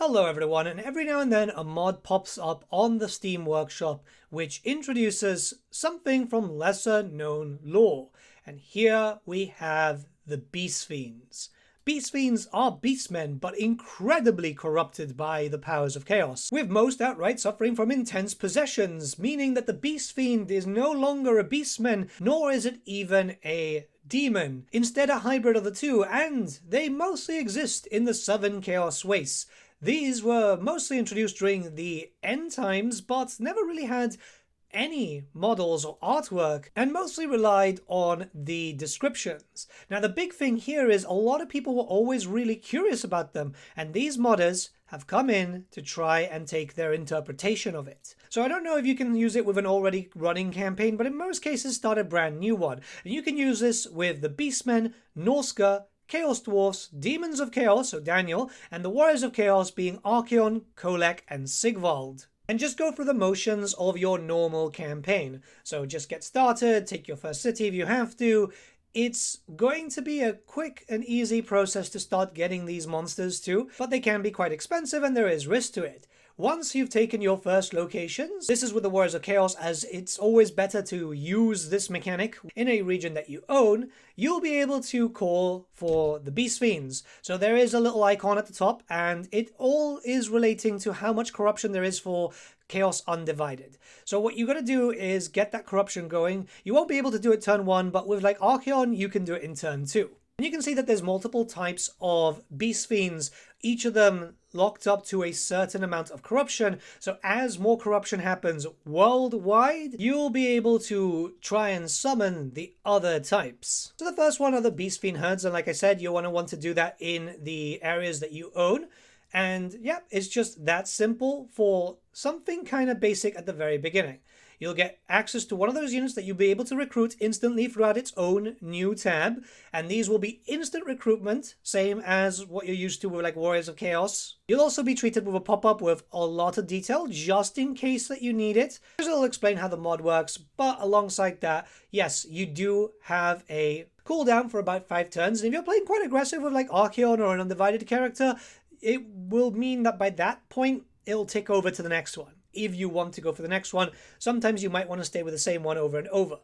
Hello everyone, and every now and then a mod pops up on the Steam Workshop which introduces something from lesser known lore. And here we have the Beast Fiends. Beast Fiends are beastmen, but incredibly corrupted by the powers of chaos, with most outright suffering from intense possessions, meaning that the Beast Fiend is no longer a beastman, nor is it even a demon. Instead a hybrid of the two, and they mostly exist in the Southern Chaos Wastes. These were mostly introduced during the end times, but never really had any models or artwork, and mostly relied on the descriptions. Now the big thing here is a lot of people were always really curious about them, and these modders have come in to try and take their interpretation of it. So I don't know if you can use it with an already running campaign, but in most cases start a brand new one. And you can use this with the Beastmen, Norsca, Chaos Dwarfs, Demons of Chaos, so Daniel, and the Warriors of Chaos being Archaon, Kolek, and Sigvald. And just go through the motions of your normal campaign. So just get started, take your first city if you have to. It's going to be a quick and easy process to start getting these monsters too, but they can be quite expensive and there is risk to it. Once you've taken your first locations, this is with the Warriors of Chaos, as it's always better to use this mechanic in a region that you own, you'll be able to call for the Beast Fiends. So there is a little icon at the top, and it all is relating to how much corruption there is for Chaos Undivided. So what you got to do is get that corruption going. You won't be able to do it turn 1, but with like Archaon, you can do it in turn 2. And you can see that there's multiple types of Beast Fiends, each of them locked up to a certain amount of corruption. So as more corruption happens worldwide, you'll be able to try and summon the other types. So the first one are the Beast Fiend herds, and like I said, you'll want to do that in the areas that you own. And yeah, it's just that simple for something kind of basic at the very beginning. You'll get access to one of those units that you'll be able to recruit instantly throughout its own new tab. And these will be instant recruitment, same as what you're used to with like Warriors of Chaos. You'll also be treated with a pop-up with a lot of detail, just in case that you need it. It'll explain how the mod works, but alongside that, yes, you do have a cooldown for about 5 turns. And if you're playing quite aggressive with like Archaon or an Undivided character, it will mean that by that point, it'll tick over to the next one. If you want to go for the next one, sometimes you might want to stay with the same one over and over.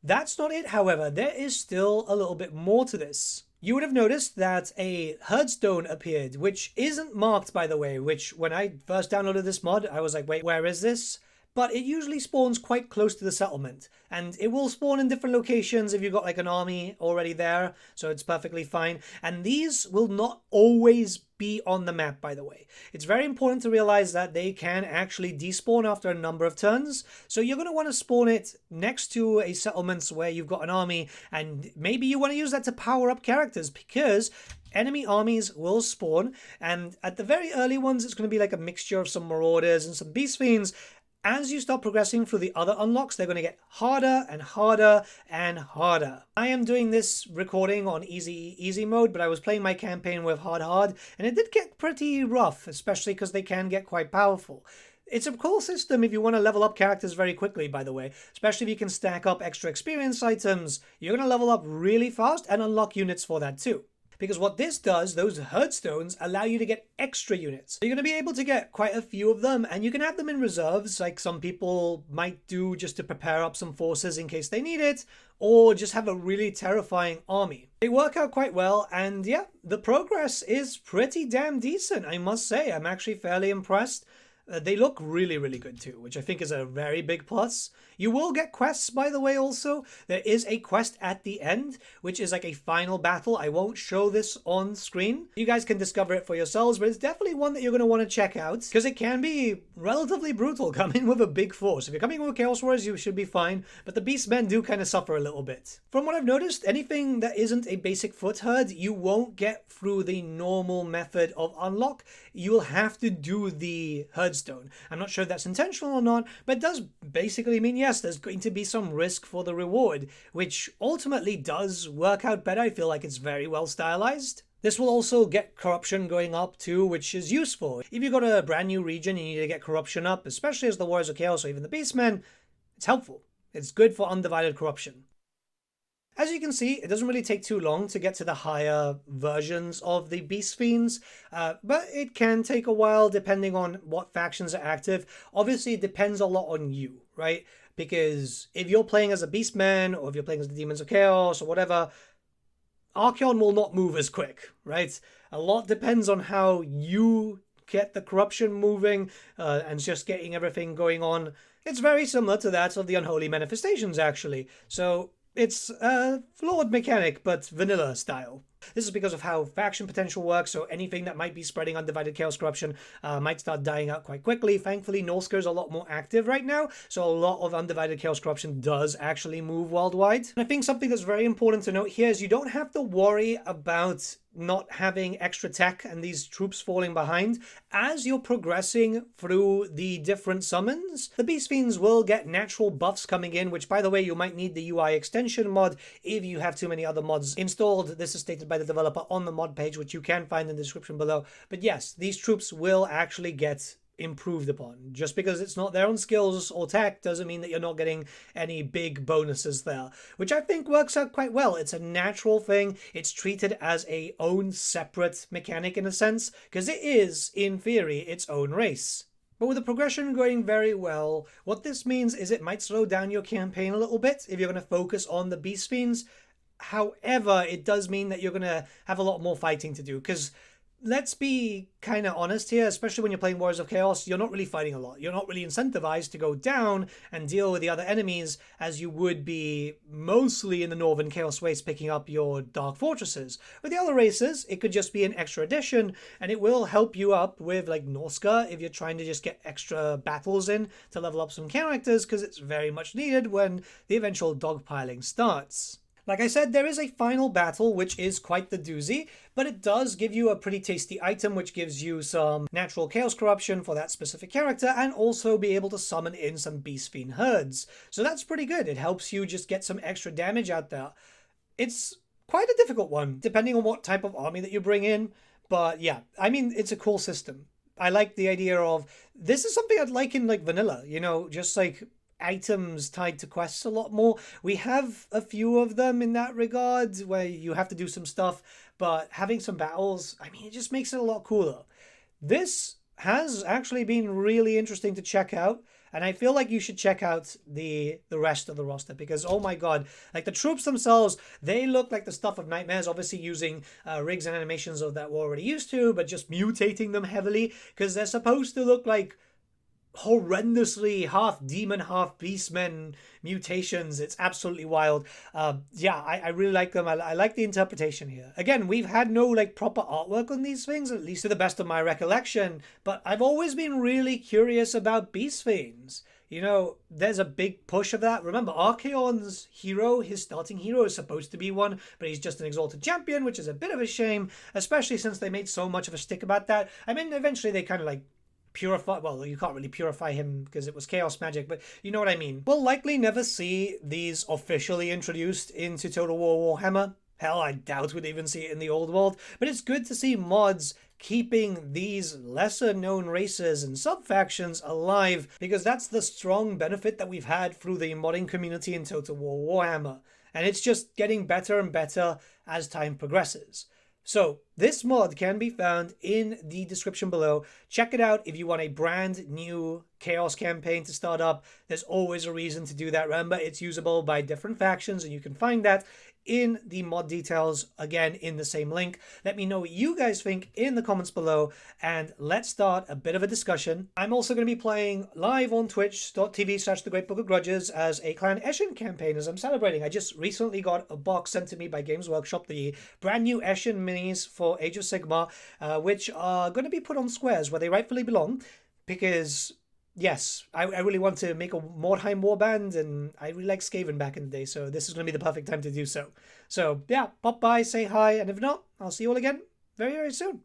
That's not it, however. There is still a little bit more to this. You would have noticed that a Herdstone appeared, which isn't marked, by the way, which when I first downloaded this mod, I was like, wait, where is this? But it usually spawns quite close to the settlement, and it will spawn in different locations if you've got like an army already there, so it's perfectly fine. And these will not always be on the map, by the way. It's very important to realize that they can actually despawn after a number of turns, so you're going to want to spawn it next to a settlement where you've got an army, and maybe you want to use that to power up characters, because enemy armies will spawn, and at the very early ones it's going to be like a mixture of some Marauders and some Beast Fiends. As you start progressing through the other unlocks, they're going to get harder and harder and harder. I am doing this recording on easy mode, but I was playing my campaign with hard, and it did get pretty rough, especially because they can get quite powerful. It's a cool system if you want to level up characters very quickly, by the way, especially if you can stack up extra experience items. You're going to level up really fast and unlock units for that too. Because what this does, those Herdstones allow you to get extra units. So you're going to be able to get quite a few of them, and you can have them in reserves, like some people might do just to prepare up some forces in case they need it, or just have a really terrifying army. They work out quite well, and yeah, the progress is pretty damn decent, I must say. I'm actually fairly impressed. They look really, really good too, which I think is a very big plus. You will get quests, by the way, also. There is a quest at the end, which is like a final battle. I won't show this on screen. You guys can discover it for yourselves, but it's definitely one that you're going to want to check out, because it can be relatively brutal coming with a big force. If you're coming with Chaos Warriors, you should be fine, but the Beastmen do kind of suffer a little bit. From what I've noticed, anything that isn't a basic foot herd, you won't get through the normal method of unlock. You'll have to do the Herdstone. I'm not sure if that's intentional or not, but it does basically mean, yes, there's going to be some risk for the reward, which ultimately does work out better. I feel like it's very well stylized. This will also get corruption going up too, which is useful. If you've got a brand new region, you need to get corruption up, especially as the Warriors of Chaos or even the Beastmen, it's helpful. It's good for undivided corruption. As you can see, it doesn't really take too long to get to the higher versions of the Beast Fiends, but it can take a while depending on what factions are active. Obviously, it depends a lot on you, right? Because if you're playing as a Beastman, or if you're playing as the Demons of Chaos, or whatever, Archaon will not move as quick, right? A lot depends on how you get the corruption moving and just getting everything going on. It's very similar to that of the Unholy Manifestations, actually. So it's a flawed mechanic, but vanilla style. This is because of how faction potential works, so anything that might be spreading undivided chaos corruption might start dying out quite quickly. Thankfully, Norsker is a lot more active right now, so a lot of undivided chaos corruption does actually move worldwide. And I think something that's very important to note here is you don't have to worry about not having extra tech and these troops falling behind. As you're progressing through the different summons, the Beast Fiends will get natural buffs coming in, which, by the way, you might need the UI extension mod if you have too many other mods installed. This is stated by the developer on the mod page, which you can find in the description below. But yes, these troops will actually get improved upon. Just because it's not their own skills or tech doesn't mean that you're not getting any big bonuses there, which I think works out quite well. It's a natural thing. It's treated as a own separate mechanic in a sense, because it is, in theory, its own race. But with the progression going very well, what this means is it might slow down your campaign a little bit if you're going to focus on the Beast Fiends. However, it does mean that you're going to have a lot more fighting to do, because let's be kind of honest here, especially when you're playing Warriors of Chaos, you're not really fighting a lot. You're not really incentivized to go down and deal with the other enemies as you would be mostly in the Northern Chaos Waste picking up your Dark Fortresses. With the other races, it could just be an extra addition, and it will help you up with like Norska if you're trying to just get extra battles in to level up some characters, because it's very much needed when the eventual dogpiling starts. Like I said, there is a final battle, which is quite the doozy, but it does give you a pretty tasty item, which gives you some natural chaos corruption for that specific character, and also be able to summon in some Beast Fiend herds. So that's pretty good. It helps you just get some extra damage out there. It's quite a difficult one, depending on what type of army that you bring in. But yeah, I mean, it's a cool system. I like the idea of, this is something I'd like in like vanilla, you know, just like items tied to quests a lot more. We have a few of them in that regard where you have to do some stuff, but having some battles, I mean, it just makes it a lot cooler. This has actually been really interesting to check out, and I feel like you should check out the rest of the roster, because oh my god, like the troops themselves, they look like the stuff of nightmares, obviously using rigs and animations of that we're already used to, but just mutating them heavily, because they're supposed to look like horrendously half demon, half beastmen mutations. It's absolutely wild. Yeah, I really like them. I like the interpretation here. Again, we've had no like proper artwork on these things, at least to the best of my recollection, but I've always been really curious about Beast Fiends. You know, there's a big push of that. Remember, Archaon's hero, his starting hero, is supposed to be one, but he's just an exalted champion, which is a bit of a shame, especially since they made so much of a stick about that. I mean, eventually they kind of like purify, well, you can't really purify him because it was chaos magic, but you know what I mean. We'll likely never see these officially introduced into Total War Warhammer. Hell, I doubt we'd even see it in the old world, but it's good to see mods keeping these lesser known races and sub-factions alive, because that's the strong benefit that we've had through the modding community in Total War Warhammer, and it's just getting better and better as time progresses. So this mod can be found in the description below. Check it out if you want a brand new Chaos campaign to start up. There's always a reason to do that. Remember, it's usable by different factions, and you can find that in the mod details, again, in the same link. Let me know what you guys think in the comments below, and let's start a bit of a discussion. I'm also going to be playing live on twitch.tv/The Great Book of Grudges as a Clan Eshin campaign as I'm celebrating. I just recently got a box sent to me by Games Workshop, the brand new Eshin minis for Age of Sigmar, which are going to be put on squares where they rightfully belong, because yes, I really want to make a Mordheim warband, and I really like Skaven back in the day, so this is going to be the perfect time to do so. So yeah, pop by, say hi, and if not, I'll see you all again very, very soon.